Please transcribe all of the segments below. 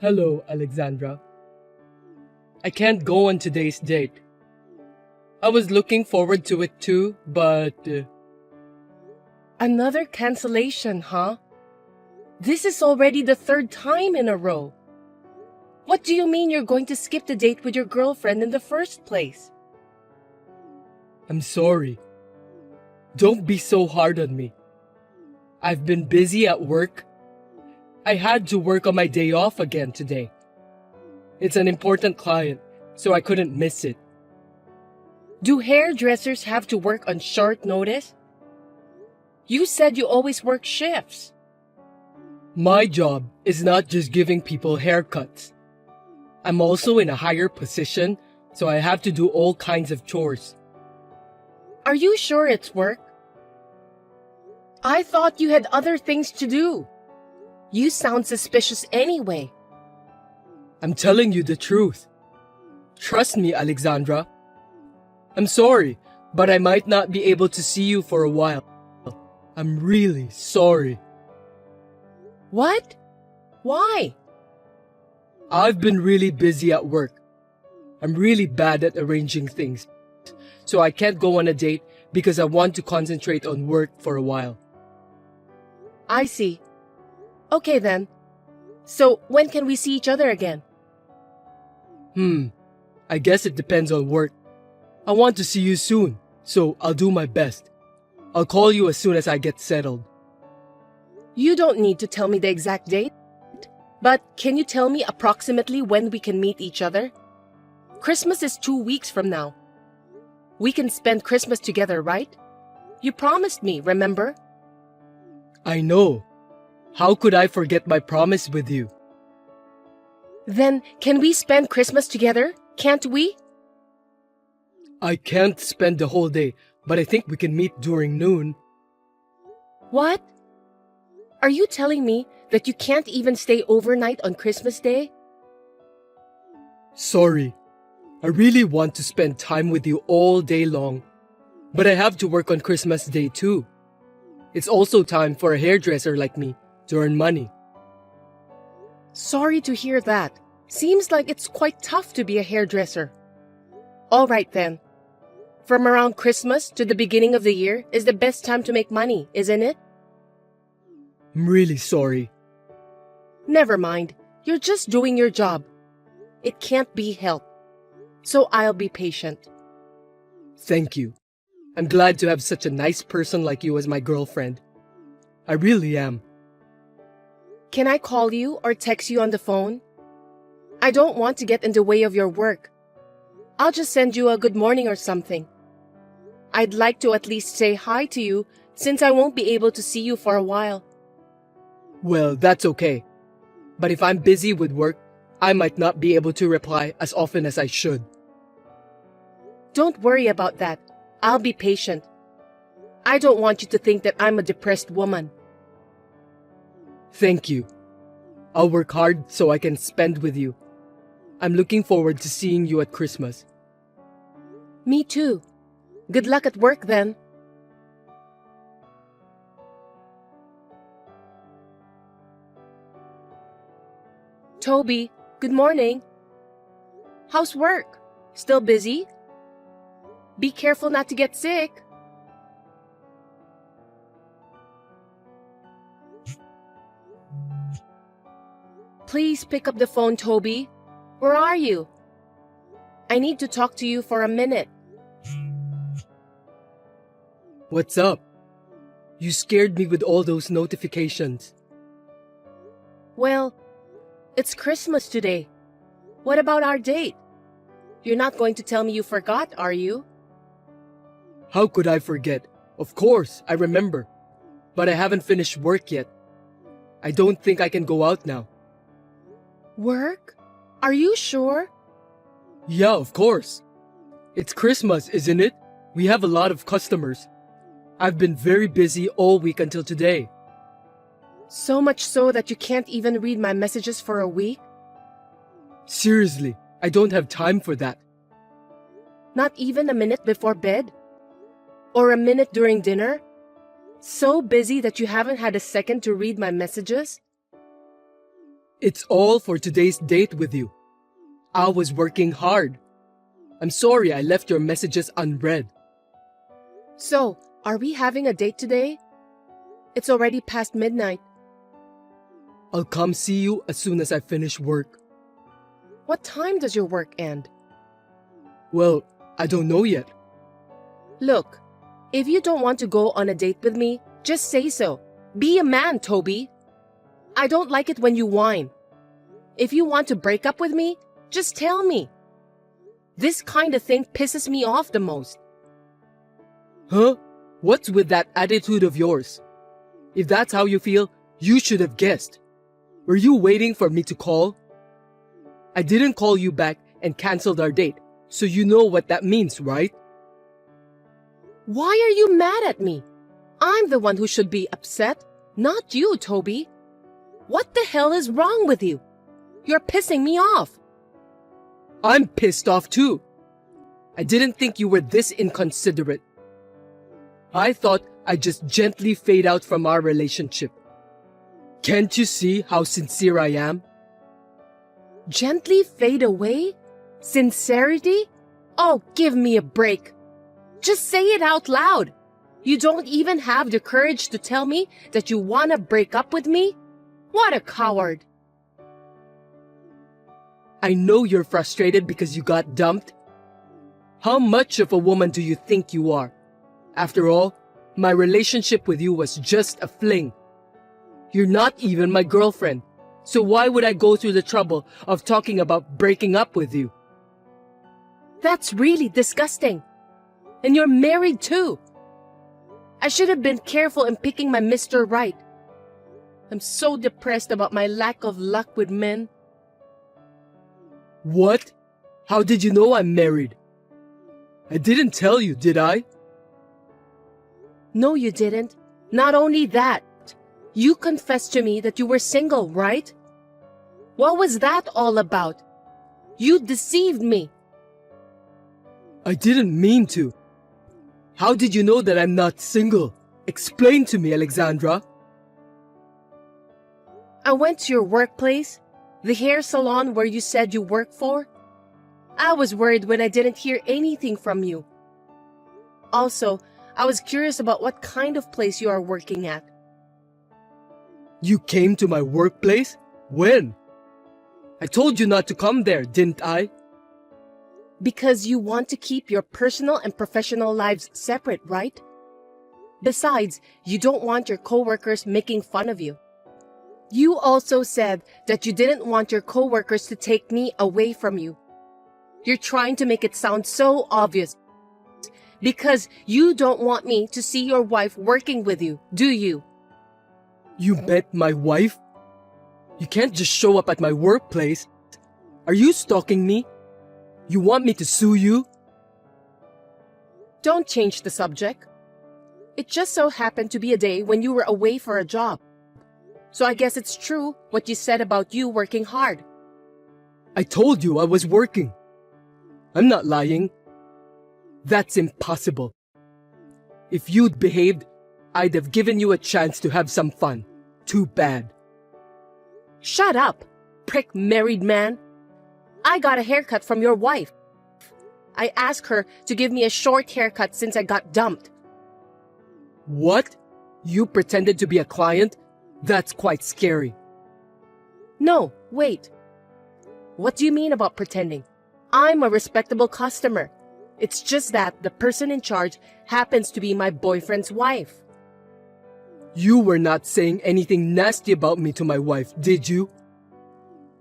Hello, Alexandra. I can't go on today's date. I was looking forward to it too, but... Another cancellation, huh? This is already the third time in a row. What do you mean you're going to skip the date with your girlfriend in the first place? I'm sorry. Don't be so hard on me. I've been busy at work. I had to work on my day off again today. It's an important client, so I couldn't miss it. Do hairdressers have to work on short notice? You said you always work shifts. My job is not just giving people haircuts. I'm also in a higher position, so I have to do all kinds of chores. Are you sure it's work? I thought you had other things to do. You sound suspicious anyway. I'm telling you the truth. Trust me, Alexandra. I'm sorry, but I might not be able to see you for a while. I'm really sorry. What? Why? I've been really busy at work. I'm really bad at arranging things, so I can't go on a date because I want to concentrate on work for a while. I see. Okay then. So when can we see each other again? I guess it depends on work. I want to see you soon, so I'll do my best. I'll call you as soon as I get settled. You don't need to tell me the exact date, but can you tell me approximately when we can meet each other? Christmas is 2 weeks from now. We can spend Christmas together, right? You promised me, remember? I know. How could I forget my promise with you? Then, can we spend Christmas together? Can't we? I can't spend the whole day, but I think we can meet during noon. What? Are you telling me that you can't even stay overnight on Christmas Day? Sorry. I really want to spend time with you all day long, but I have to work on Christmas Day too. It's also time for a hairdresser like me to earn money. Sorry to hear that. Seems like it's quite tough to be a hairdresser. All right then. From around Christmas to the beginning of the year is the best time to make money, isn't it? I'm really sorry. Never mind. You're just doing your job. It can't be helped. So I'll be patient. Thank you. I'm glad to have such a nice person like you as my girlfriend. I really am. Can I call you or text you on the phone? I don't want to get in the way of your work. I'll just send you a good morning or something. I'd like to at least say hi to you since I won't be able to see you for a while. Well, that's okay. But if I'm busy with work, I might not be able to reply as often as I should. Don't worry about that. I'll be patient. I don't want you to think that I'm a depressed woman. Thank you. I'll work hard so I can spend with you. I'm looking forward to seeing you at Christmas. Me too. Good luck at work then. Toby, good morning. How's work? Still busy? Be careful not to get sick. Please pick up the phone, Toby. Where are you? I need to talk to you for a minute. What's up? You scared me with all those notifications. Well, it's Christmas today. What about our date? You're not going to tell me you forgot, are you? How could I forget? Of course, I remember. But I haven't finished work yet. I don't think I can go out now. Work? Are you sure? Yeah, of course. It's Christmas, isn't it? We have a lot of customers. I've been very busy all week until today. So much so that you can't even read my messages for a week? Seriously, I don't have time for that. Not even a minute before bed? Or a minute during dinner? So busy that you haven't had a second to read my messages? It's all for today's date with you. I was working hard. I'm sorry I left your messages unread. So, are we having a date today? It's already past midnight. I'll come see you as soon as I finish work. What time does your work end? Well, I don't know yet. Look, if you don't want to go on a date with me, just say so. Be a man, Toby. I don't like it when you whine. If you want to break up with me, just tell me. This kind of thing pisses me off the most. Huh? What's with that attitude of yours? If that's how you feel, you should have guessed. Were you waiting for me to call? I didn't call you back and canceled our date, so you know what that means, right? Why are you mad at me? I'm the one who should be upset, not you, Toby. What the hell is wrong with you? You're pissing me off. I'm pissed off too. I didn't think you were this inconsiderate. I thought I'd just gently fade out from our relationship. Can't you see how sincere I am? Gently fade away? Sincerity? Oh, give me a break. Just say it out loud. You don't even have the courage to tell me that you want to break up with me? What a coward. I know you're frustrated because you got dumped. How much of a woman do you think you are? After all, my relationship with you was just a fling. You're not even my girlfriend, so why would I go through the trouble of talking about breaking up with you? That's really disgusting. And you're married too. I should have been careful in picking my Mr. Right. I'm so depressed about my lack of luck with men. What? How did you know I'm married? I didn't tell you, did I? No, you didn't. Not only that, you confessed to me that you were single, right? What was that all about? You deceived me. I didn't mean to. How did you know that I'm not single? Explain to me, Alexandra. I went to your workplace, the hair salon where you said you work for. I was worried when I didn't hear anything from you. Also, I was curious about what kind of place you are working at. You came to my workplace? When? I told you not to come there, didn't I? Because you want to keep your personal and professional lives separate, right? Besides, you don't want your coworkers making fun of you. You also said that you didn't want your coworkers to take me away from you. You're trying to make it sound so obvious. Because you don't want me to see your wife working with you, do you? You met my wife? You can't just show up at my workplace. Are you stalking me? You want me to sue you? Don't change the subject. It just so happened to be a day when you were away for a job. So I guess it's true what you said about you working hard. I told you I was working. I'm not lying. That's impossible. If you'd behaved, I'd have given you a chance to have some fun. Too bad. Shut up, prick married man. I got a haircut from your wife. I asked her to give me a short haircut since I got dumped. What? You pretended to be a client? That's quite scary. No, wait. What do you mean about pretending? I'm a respectable customer. It's just that the person in charge happens to be my boyfriend's wife. You were not saying anything nasty about me to my wife, did you?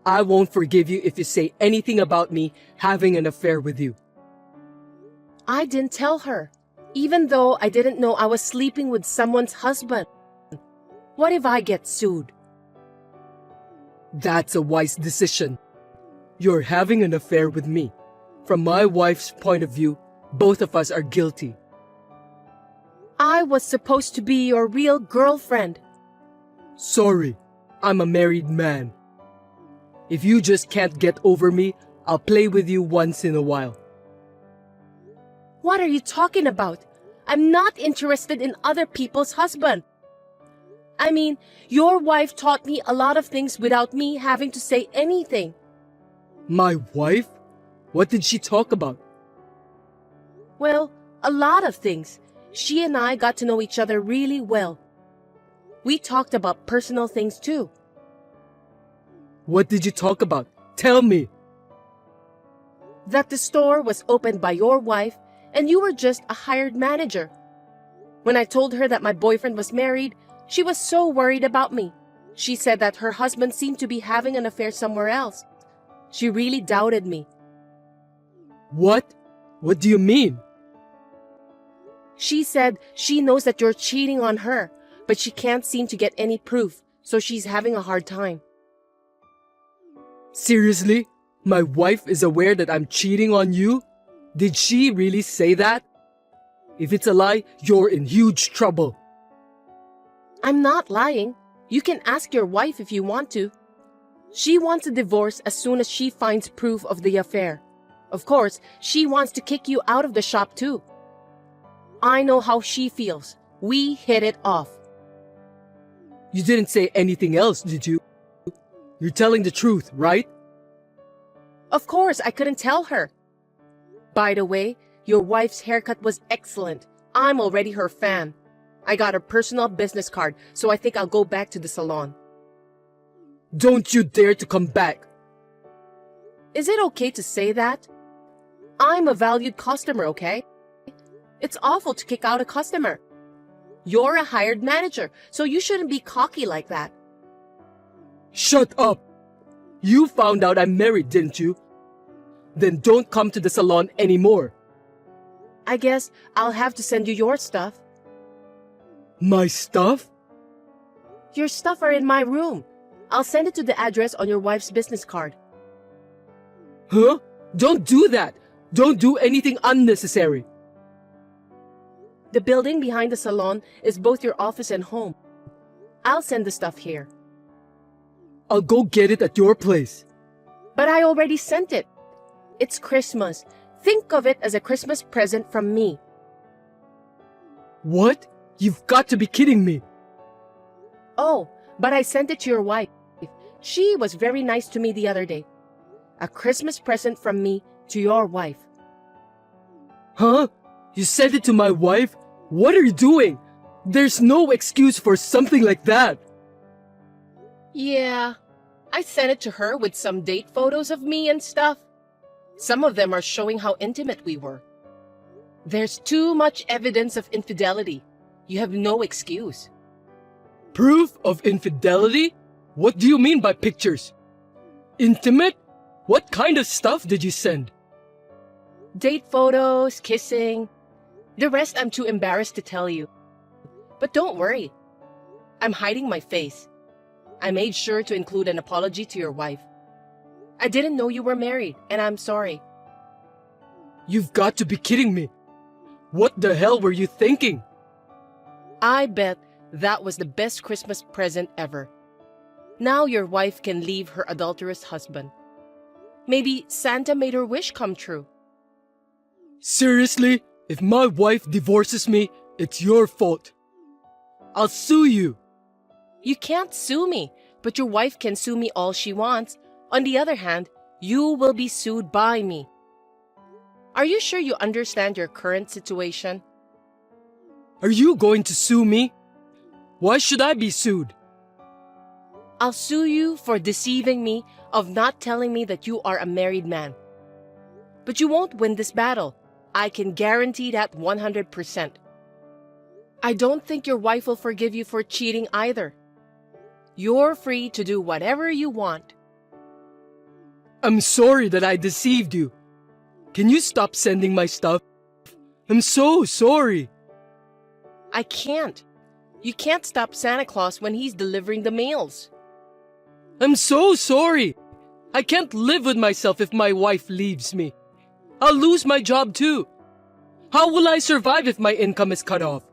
I won't forgive you if you say anything about me having an affair with you. I didn't tell her, even though I didn't know I was sleeping with someone's husband. What if I get sued? That's a wise decision. You're having an affair with me. From my wife's point of view, both of us are guilty. I was supposed to be your real girlfriend. Sorry, I'm a married man. If you just can't get over me, I'll play with you once in a while. What are you talking about? I'm not interested in other people's husband. I mean, your wife taught me a lot of things without me having to say anything. My wife? What did she talk about? Well, a lot of things. She and I got to know each other really well. We talked about personal things too. What did you talk about? Tell me. That the store was opened by your wife and you were just a hired manager. When I told her that my boyfriend was married, she was so worried about me. She said that her husband seemed to be having an affair somewhere else. She really doubted me. What? What do you mean? She said she knows that you're cheating on her, but she can't seem to get any proof, so she's having a hard time. Seriously? My wife is aware that I'm cheating on you? Did she really say that? If it's a lie, you're in huge trouble. I'm not lying. You can ask your wife if you want to. She wants a divorce as soon as she finds proof of the affair. Of course, she wants to kick you out of the shop too. I know how she feels. We hit it off. You didn't say anything else, did you? You're telling the truth, right? Of course, I couldn't tell her. By the way, your wife's haircut was excellent. I'm already her fan. I got her personal business card, so I think I'll go back to the salon. Don't you dare to come back. Is it okay to say that? I'm a valued customer, okay? It's awful to kick out a customer. You're a hired manager, so you shouldn't be cocky like that. Shut up! You found out I'm married, didn't you? Then don't come to the salon anymore. I guess I'll have to send you your stuff. My stuff? Your stuff are in my room. I'll send it to the address on your wife's business card. Huh? Don't do that! Don't do anything unnecessary. The building behind the salon is both your office and home. I'll send the stuff here. I'll go get it at your place. But I already sent it. It's Christmas. Think of it as a Christmas present from me. What? You've got to be kidding me. Oh, but I sent it to your wife. She was very nice to me the other day. A Christmas present from me to your wife. Huh? You sent it to my wife? What are you doing? There's no excuse for something like that. Yeah, I sent it to her with some date photos of me and stuff. Some of them are showing how intimate we were. There's too much evidence of infidelity. You have no excuse. Proof of infidelity? What do you mean by pictures? Intimate? What kind of stuff did you send? Date photos, kissing. The rest I'm too embarrassed to tell you. But don't worry. I'm hiding my face. I made sure to include an apology to your wife. I didn't know you were married, and I'm sorry. You've got to be kidding me. What the hell were you thinking? I bet that was the best Christmas present ever. Now your wife can leave her adulterous husband. Maybe Santa made her wish come true. Seriously? If my wife divorces me, it's your fault. I'll sue you. You can't sue me, but your wife can sue me all she wants. On the other hand, you will be sued by me. Are you sure you understand your current situation? Are you going to sue me? Why should I be sued? I'll sue you for deceiving me, of not telling me that you are a married man. But you won't win this battle. I can guarantee that 100%. I don't think your wife will forgive you for cheating either. You're free to do whatever you want. I'm sorry that I deceived you. Can you stop sending my stuff? I'm so sorry. I can't. You can't stop Santa Claus when he's delivering the mails. I'm so sorry. I can't live with myself if my wife leaves me. I'll lose my job too. How will I survive if my income is cut off?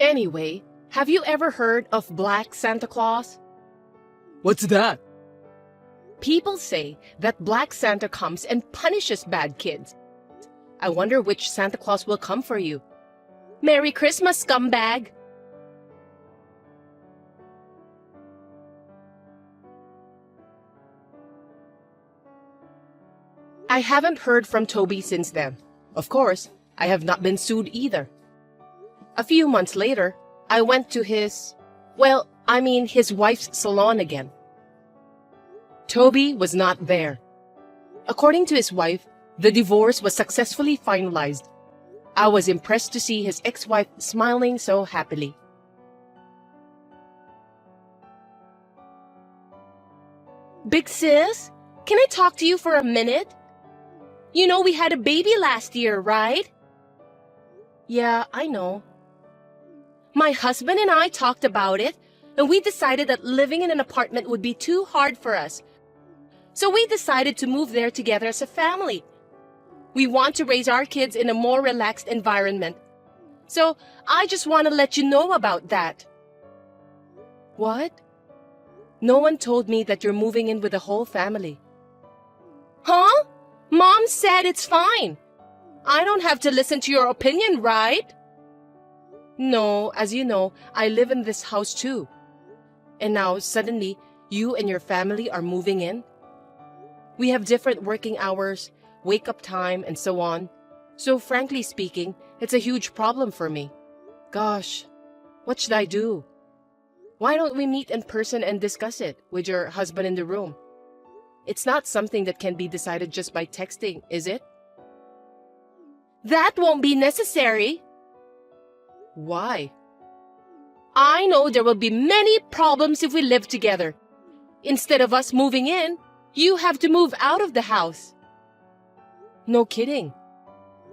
Anyway, have you ever heard of Black Santa Claus? What's that? People say that Black Santa comes and punishes bad kids. I wonder which Santa Claus will come for you. Merry Christmas, scumbag! I haven't heard from Toby since then. Of course, I have not been sued either. A few months later, I went to his wife's salon again. Toby was not there. According to his wife, the divorce was successfully finalized. I was impressed to see his ex-wife smiling so happily. Big sis, can I talk to you for a minute? You know we had a baby last year, right? Yeah, I know. My husband and I talked about it, and we decided that living in an apartment would be too hard for us. So we decided to move there together as a family. We want to raise our kids in a more relaxed environment. So I just want to let you know about that. What? No one told me that you're moving in with the whole family. Huh? Mom said it's fine. I don't have to listen to your opinion, right? No, as you know, I live in this house too. And now, suddenly, you and your family are moving in? We have different working hours, wake-up time, and so on. So frankly speaking, it's a huge problem for me. Gosh, what should I do? Why don't we meet in person and discuss it with your husband in the room? It's not something that can be decided just by texting, is it? That won't be necessary. Why? I know there will be many problems if we live together. Instead of us moving in, you have to move out of the house. No kidding.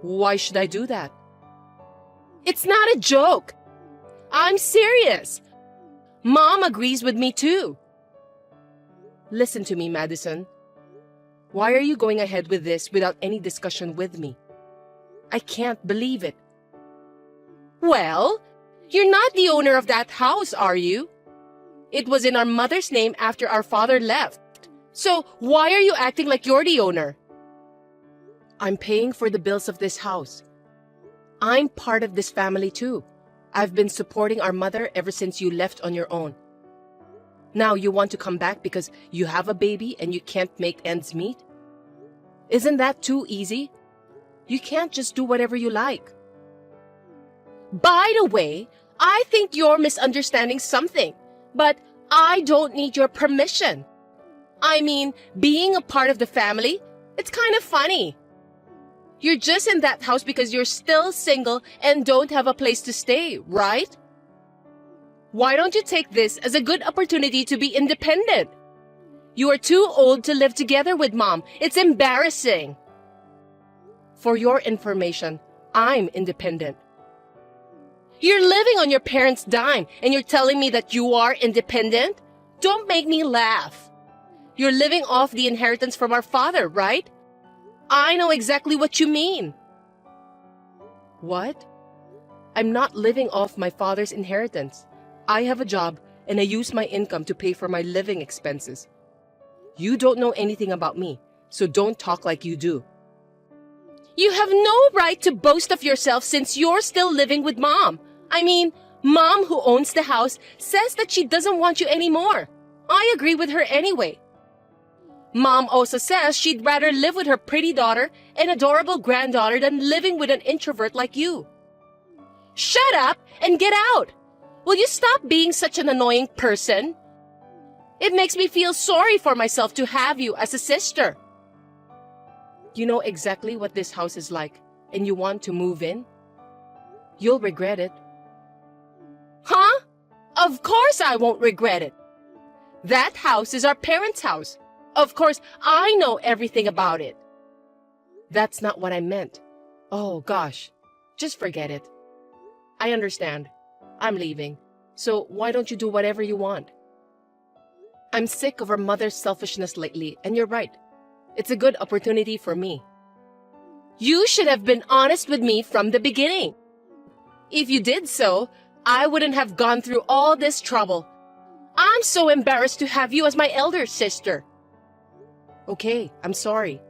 Why should I do that? It's not a joke. I'm serious. Mom agrees with me too. Listen to me, Madison. Why are you going ahead with this without any discussion with me? I can't believe it. Well, you're not the owner of that house, are you? It was in our mother's name after our father left. So why are you acting like you're the owner? I'm paying for the bills of this house. I'm part of this family too. I've been supporting our mother ever since you left on your own. Now you want to come back because you have a baby and you can't make ends meet? Isn't that too easy? You can't just do whatever you like. By the way, I think you're misunderstanding something, but I don't need your permission. I mean, being a part of the family, it's kind of funny. You're just in that house because you're still single and don't have a place to stay, right? Why don't you take this as a good opportunity to be independent? You are too old to live together with Mom. It's embarrassing. For your information, I'm independent. You're living on your parents' dime and you're telling me that you are independent? Don't make me laugh. You're living off the inheritance from our father, right? I know exactly what you mean. What? I'm not living off my father's inheritance. I have a job and I use my income to pay for my living expenses. You don't know anything about me, so don't talk like you do. You have no right to boast of yourself since you're still living with Mom. I mean, Mom, who owns the house, says that she doesn't want you anymore. I agree with her anyway. Mom also says she'd rather live with her pretty daughter and adorable granddaughter than living with an introvert like you. Shut up and get out! Will you stop being such an annoying person? It makes me feel sorry for myself to have you as a sister. You know exactly what this house is like, and you want to move in? You'll regret it. Huh? Of course I won't regret it. That house is our parents' house. Of course, I know everything about it. That's not what I meant. Oh, gosh. Just forget it. I understand. I'm leaving. So why don't you do whatever you want? I'm sick of our mother's selfishness lately, and you're right. It's a good opportunity for me. You should have been honest with me from the beginning. If you did so, I wouldn't have gone through all this trouble. I'm so embarrassed to have you as my elder sister. Okay, I'm sorry.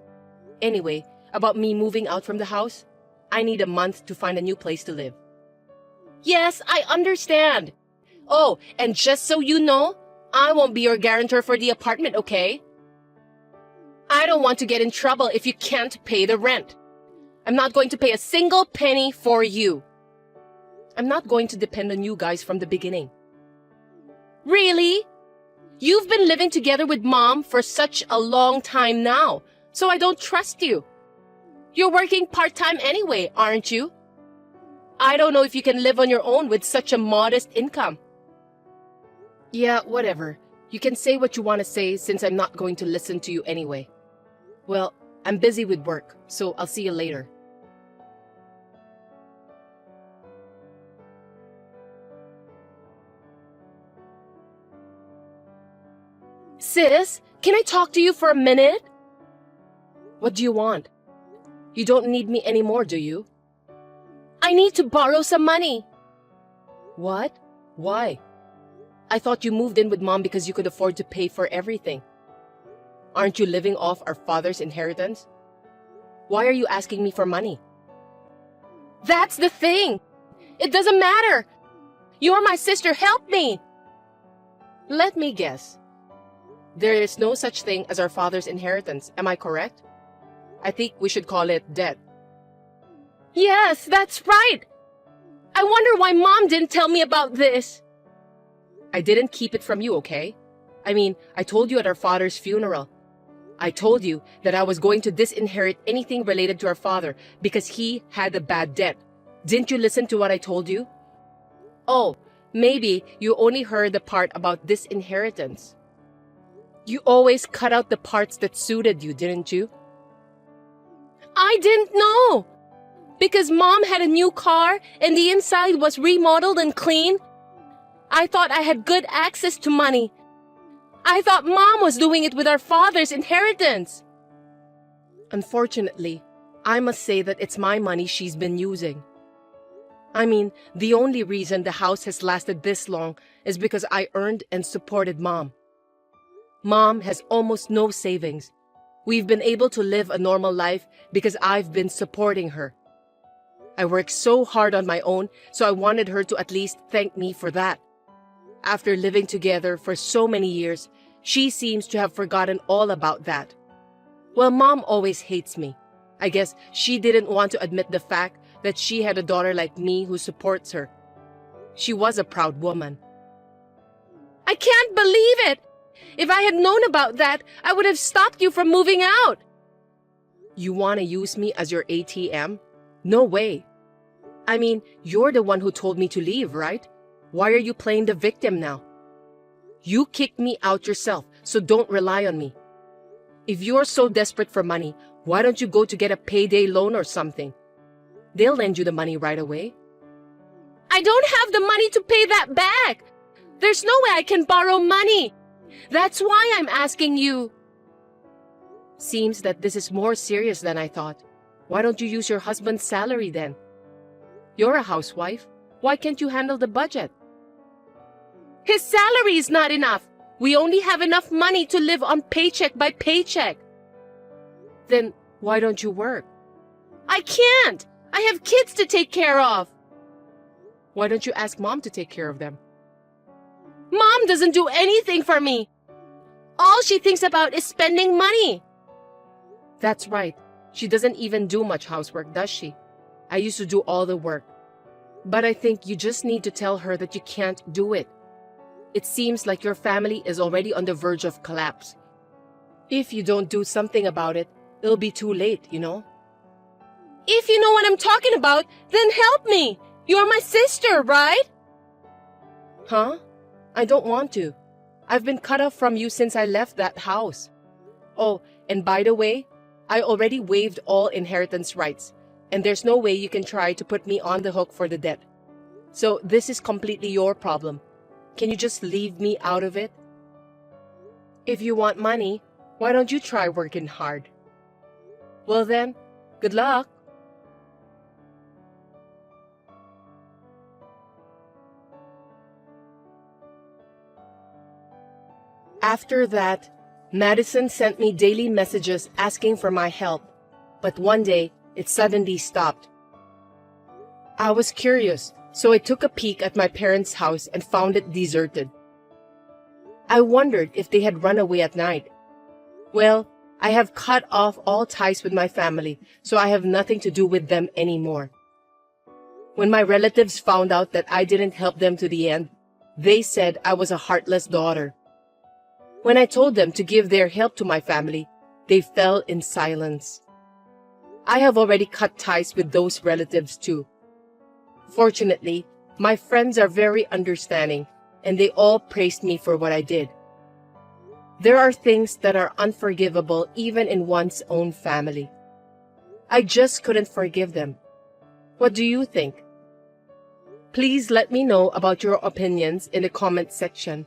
Anyway, about me moving out from the house, I need a month to find a new place to live. Yes, I understand. Oh, and just so you know, I won't be your guarantor for the apartment, okay? I don't want to get in trouble if you can't pay the rent. I'm not going to pay a single penny for you. I'm not going to depend on you guys from the beginning. Really? You've been living together with Mom for such a long time now, so I don't trust you. You're working part-time anyway, aren't you? I don't know if you can live on your own with such a modest income. Yeah, whatever. You can say what you want to say since I'm not going to listen to you anyway. Well, I'm busy with work, so I'll see you later. Sis, can I talk to you for a minute? What do you want? You don't need me anymore, do you? I need to borrow some money. What? Why? I thought you moved in with Mom because you could afford to pay for everything. Aren't you living off our father's inheritance? Why are you asking me for money? That's the thing. It doesn't matter. You're my sister. Help me. Let me guess. There is no such thing as our father's inheritance. Am I correct? I think we should call it debt. Yes, that's right. I wonder why Mom didn't tell me about this. I didn't keep it from you, okay? I mean, I told you at our father's funeral. I told you that I was going to disinherit anything related to our father because he had a bad debt. Didn't you listen to what I told you? Oh, maybe you only heard the part about disinheritance. You always cut out the parts that suited you, didn't you? I didn't know. Because Mom had a new car and the inside was remodeled and clean. I thought I had good access to money. I thought Mom was doing it with our father's inheritance. Unfortunately, I must say that it's my money she's been using. I mean, the only reason the house has lasted this long is because I earned and supported Mom. Mom has almost no savings. We've been able to live a normal life because I've been supporting her. I worked so hard on my own, so I wanted her to at least thank me for that. After living together for so many years, she seems to have forgotten all about that. Well, Mom always hates me. I guess she didn't want to admit the fact that she had a daughter like me who supports her. She was a proud woman. I can't believe it! If I had known about that, I would have stopped you from moving out. You want to use me as your ATM? No way. I mean, you're the one who told me to leave, right? Why are you playing the victim now? You kicked me out yourself, so don't rely on me. If you're so desperate for money, why don't you go to get a payday loan or something? They'll lend you the money right away. I don't have the money to pay that back. There's no way I can borrow money. That's why I'm asking you. Seems that this is more serious than I thought. Why don't you use your husband's salary then? You're a housewife. Why can't you handle the budget? His salary is not enough. We only have enough money to live on paycheck by paycheck. Then why don't you work? I can't. I have kids to take care of. Why don't you ask Mom to take care of them? Mom doesn't do anything for me. All she thinks about is spending money. That's right. She doesn't even do much housework, does she? I used to do all the work. But I think you just need to tell her that you can't do it. It seems like your family is already on the verge of collapse. If you don't do something about it, it'll be too late, you know? If you know what I'm talking about, then help me. You're my sister, right? Huh? I don't want to. I've been cut off from you since I left that house. Oh, and by the way, I already waived all inheritance rights, and there's no way you can try to put me on the hook for the debt. So this is completely your problem. Can you just leave me out of it? If you want money, why don't you try working hard? Well then, good luck. After that, Madison sent me daily messages asking for my help, but one day it suddenly stopped. I was curious, so I took a peek at my parents' house and found it deserted. I wondered if they had run away at night. Well, I have cut off all ties with my family, so I have nothing to do with them anymore. When my relatives found out that I didn't help them to the end, they said I was a heartless daughter. When I told them to give their help to my family, they fell in silence. I have already cut ties with those relatives too. Fortunately, my friends are very understanding, and they all praised me for what I did. There are things that are unforgivable even in one's own family. I just couldn't forgive them. What do you think? Please let me know about your opinions in the comment section.